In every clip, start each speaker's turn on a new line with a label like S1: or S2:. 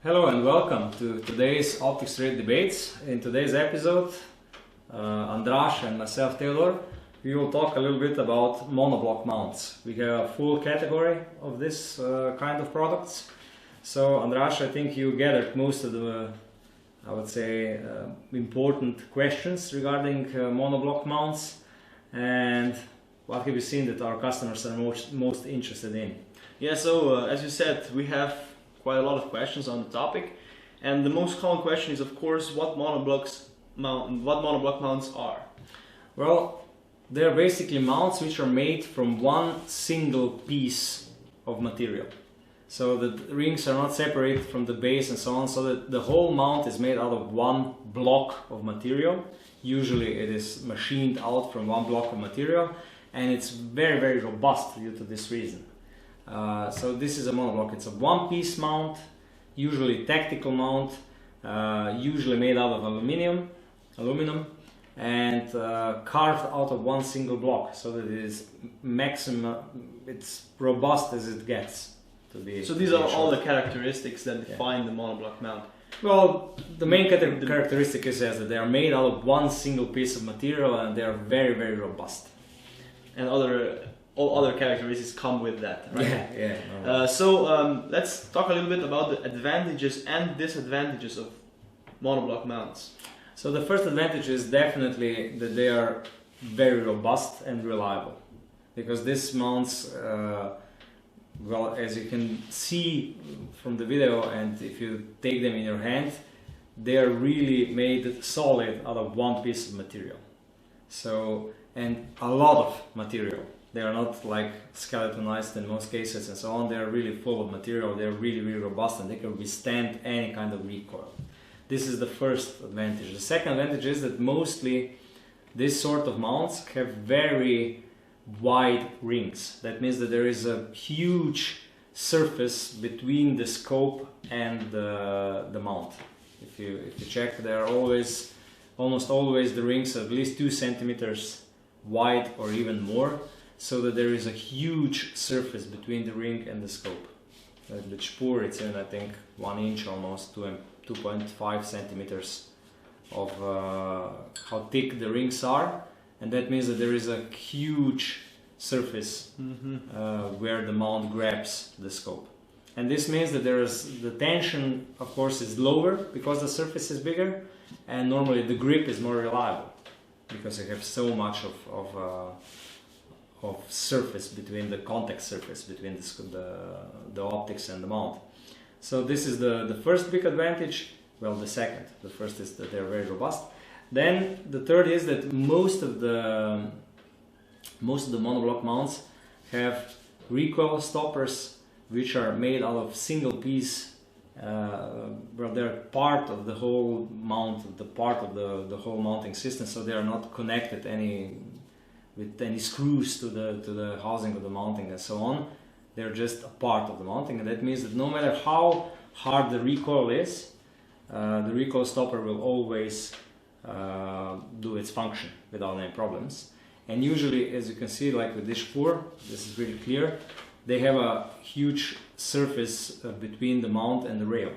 S1: Hello and welcome to today's Optics Trade Debates. In today's episode, Andras and myself, Theodor, we will talk a little bit about monoblock mounts. We have a full category of this kind of products. So Andras, I think you gathered most of the, I would say, important questions regarding monoblock mounts. And what have you seen that our customers are most interested in?
S2: Yeah, so as you said, we have quite a lot of questions on the topic, and the most common question is, of course, what monoblock mounts are.
S1: Well, they're basically mounts which are made from one single piece of material. So the rings are not separated from the base and so on, so that the whole mount is made out of one block of material. Usually it is machined out from one block of material, and it's very, very robust due to this reason. So this is a monoblock. It's a one-piece mount, usually tactical mount, usually made out of aluminum, and carved out of one single block, so that it is maximum. It's robust as it gets.
S2: So these are all the characteristics that define the monoblock mount.
S1: Well, the main characteristic is that they are made out of one single piece of material, and they are very, very robust.
S2: And all other characteristics come with that, right?
S1: Yeah.
S2: So let's talk a little bit about the advantages and disadvantages of monoblock mounts.
S1: So the first advantage is definitely that they are very robust and reliable, because these mounts, well, as you can see from the video, and if you take them in your hand, they are really made solid out of one piece of material. So, and a lot of material. They are not like skeletonized in most cases and so on. They are really full of material. They are really, really robust, and they can withstand any kind of recoil. This is the first advantage. The second advantage is that mostly this sort of mounts have very wide rings. That means that there is a huge surface between the scope and the mount. If you check, there are almost always the rings are at least 2 centimeters wide or even more, so that there is a huge surface between the ring and the scope. The spur, it's in, I think, 1 inch almost, 2.5 centimeters of how thick the rings are, and that means that there is a huge surface where the mount grabs the scope. And this means that the tension, of course, is lower because the surface is bigger, and normally the grip is more reliable because you have so much of surface between the contact surface between the optics and the mount. So this is the first big advantage. Well, the second. The first is that they're very robust. Then the third is that most of the monoblock mounts have recoil stoppers, which are made out of single piece. Well, they're part of the whole mount, part of the whole mounting system, so they are not connected with any screws to the housing of the mounting and so on. They're just a part of the mounting, and that means that no matter how hard the recoil is, the recoil stopper will always do its function without any problems. And usually, as you can see, like with this spur, this is really clear, they have a huge surface between the mount and the rail.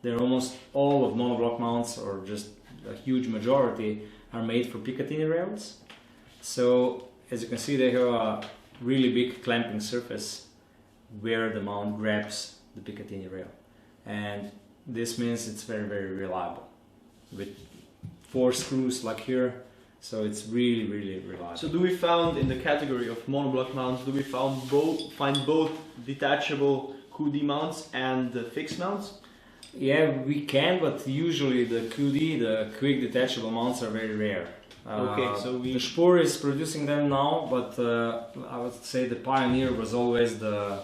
S1: They're almost all of monoblock mounts, or just a huge majority, are made for Picatinny rails. So, as you can see, they have a really big clamping surface where the mount grabs the Picatinny rail. And this means it's very, very reliable. With 4 screws like here, so it's really, really reliable.
S2: So do we found in the category of monoblock mounts, do we find both detachable QD mounts and the fixed mounts?
S1: Yeah, we can, but usually the QD, the quick detachable mounts, are very rare.
S2: Okay, so
S1: the Spur is producing them now, but I would say the pioneer was always the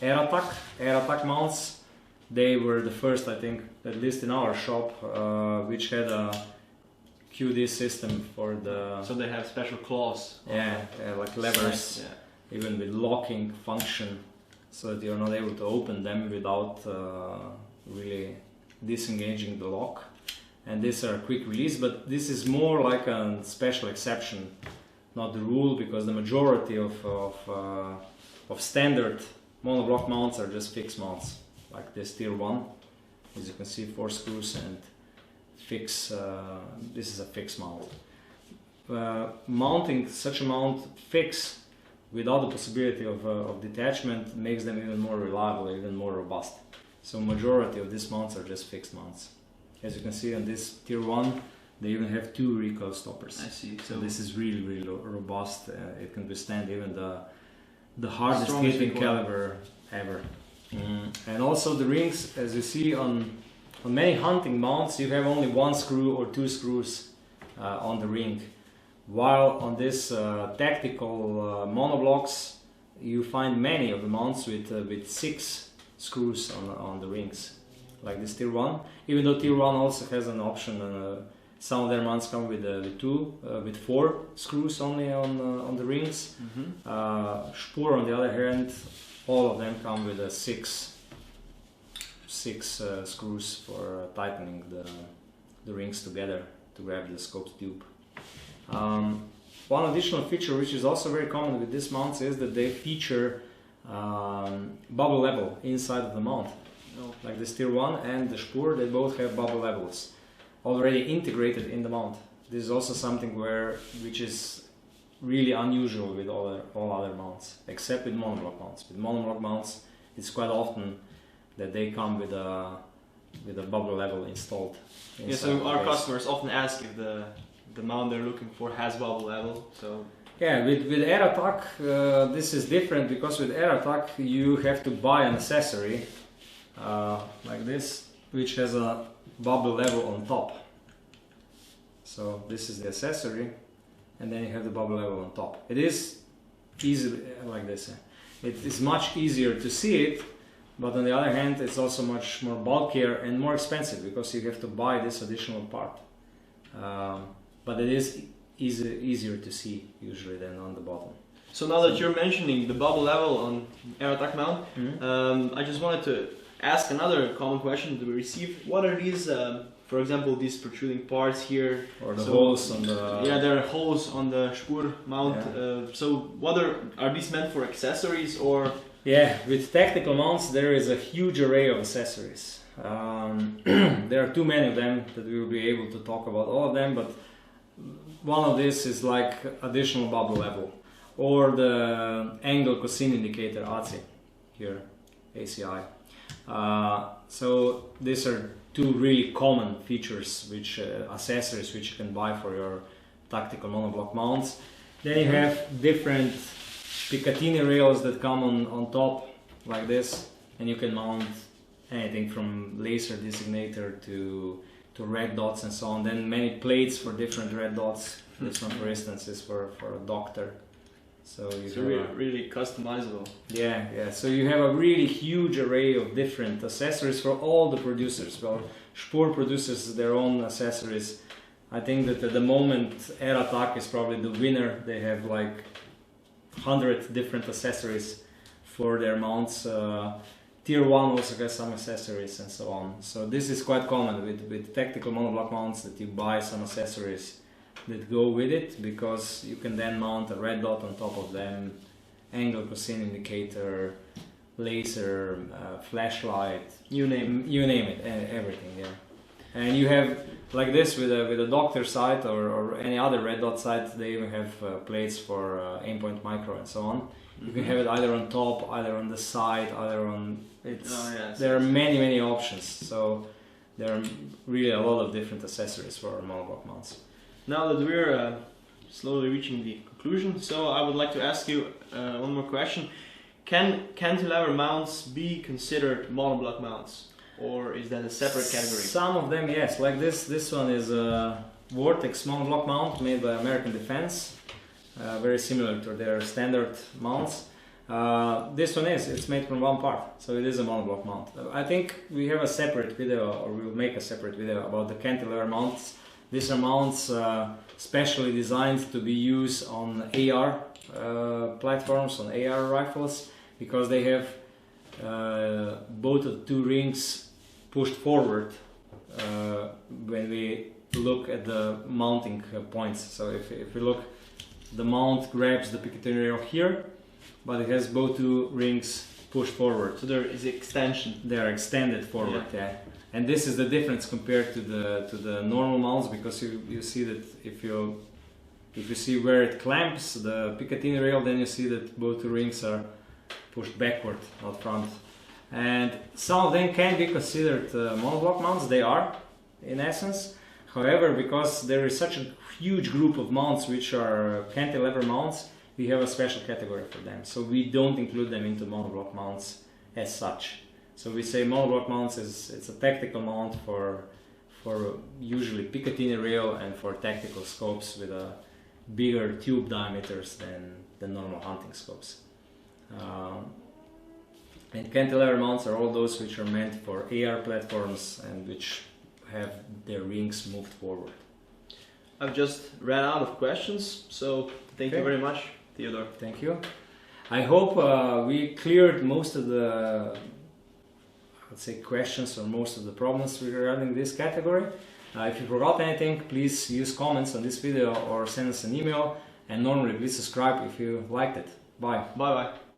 S1: Aerotac mounts. They were the first, I think, at least in our shop, which had a QD system for the...
S2: So they have special claws.
S1: Yeah, like levers, even with locking function, so that you're not able to open them without really disengaging the lock. And these are a quick release, but this is more like a special exception, not the rule, because the majority of standard monoblock mounts are just fixed mounts, like this tier 1. As you can see, 4 screws and fix. This is a fixed mount. Mounting such a mount fixed without the possibility of detachment makes them even more reliable, even more robust. So majority of these mounts are just fixed mounts. As you can see on this tier 1, they even have 2 recoil stoppers.
S2: I see.
S1: So this is really, really robust. It can withstand even the hardest hitting caliber ever. And also the rings, as you see on many hunting mounts, you have only 1 screw or 2 screws on the ring. While on this tactical monoblocks, you find many of the mounts with 6 screws on the rings, like this tier 1. Even though tier 1 also has an option, some of their mounts come with 4 screws only on the rings. Spur, on the other hand, all of them come with 6 screws for tightening the rings together to grab the scope tube. One additional feature which is also very common with these mounts is that they feature bubble level inside of the mount. Like this tier 1 and the Spur, they both have bubble levels already integrated in the mount. This is also something which is really unusual with all other mounts, except with monoblock mounts. With monoblock mounts, it's quite often that they come with a bubble level installed.
S2: Yeah, so our customers often ask if the mount they're looking for has bubble level. So
S1: yeah, with Air Attack this is different, because with Air Attack you have to buy an accessory like this, which has a bubble level on top. So this is the accessory, and then you have the bubble level on top. It is easily like this. It is much easier to see it, but on the other hand, it's also much more bulkier and more expensive, because you have to buy this additional part. But it is easier to see usually than on the bottom.
S2: So now that you're mentioning the bubble level on Air Attack mount, I just wanted to ask another common question that we receive. What are these, for example, these protruding parts here?
S1: Or the holes on the...
S2: Yeah, there are holes on the Spur mount. Yeah. So what are these meant for, accessories or...?
S1: Yeah, with tactical mounts there is a huge array of accessories. There are too many of them that we will be able to talk about all of them, but one of these is like additional bubble level, or the angle cosine indicator ACI here, ACI. So these are 2 really common features, accessories which you can buy for your tactical monoblock mounts. Then you have different Picatinny rails that come on top like this, and you can mount anything from laser designator to red dots and so on. Then many plates for different red dots. This one, for instance, is for a doctor. So
S2: really customizable.
S1: Yeah. So you have a really huge array of different accessories for all the producers. Well, Spur produces their own accessories. I think that at the moment Air Attack is probably the winner. They have like 100 different accessories for their mounts. Tier 1 also has some accessories and so on. So this is quite common with tactical monoblock mounts, that you buy some accessories that go with it, because you can then mount a red dot on top of them, angle cosine indicator, laser, flashlight, you name it, everything there. And you have like this with a doctor sight or any other red dot sight. They even have plates for aimpoint micro and so on. You can have it either on top, either on the side, either on... There are many options. So there are really a lot of different accessories for monoblock mounts.
S2: Now that we're slowly reaching the conclusion, so I would like to ask you one more question. Can cantilever mounts be considered monoblock mounts, or is that a separate category? Some
S1: of them, yes. Like this one is a Vortex monoblock mount made by American Defense. Very similar to their standard mounts. This one it's made from one part, so it is a monoblock mount. I think we have a separate video, or we will make a separate video about the cantilever mounts. These are mounts specially designed to be used on AR platforms, on AR rifles, because they have both of the 2 rings pushed forward when we look at the mounting points. So if we look, the mount grabs the Picatinny rail here, but it has both 2 rings pushed forward.
S2: So there is extension.
S1: They are extended forward, yeah. And this is the difference compared to the normal mounts, because you see that if you see where it clamps the Picatinny rail, then you see that both rings are pushed backward, not front. And some of them can be considered monoblock mounts. They are, in essence. However, because there is such a huge group of mounts which are cantilever mounts, we have a special category for them. So we don't include them into monoblock mounts as such. So we say monoblock mounts it's a tactical mount for usually Picatinny rail and for tactical scopes with a bigger tube diameters than normal hunting scopes. And cantilever mounts are all those which are meant for AR platforms and which have their rings moved forward.
S2: I've just ran out of questions, so thank you very much, Theodore.
S1: Thank you. I hope we cleared most of the, let's say, questions or most of the problems regarding this category. If you forgot anything, please use comments on this video or send us an email, and normally please subscribe if you liked it. Bye.
S2: Bye bye.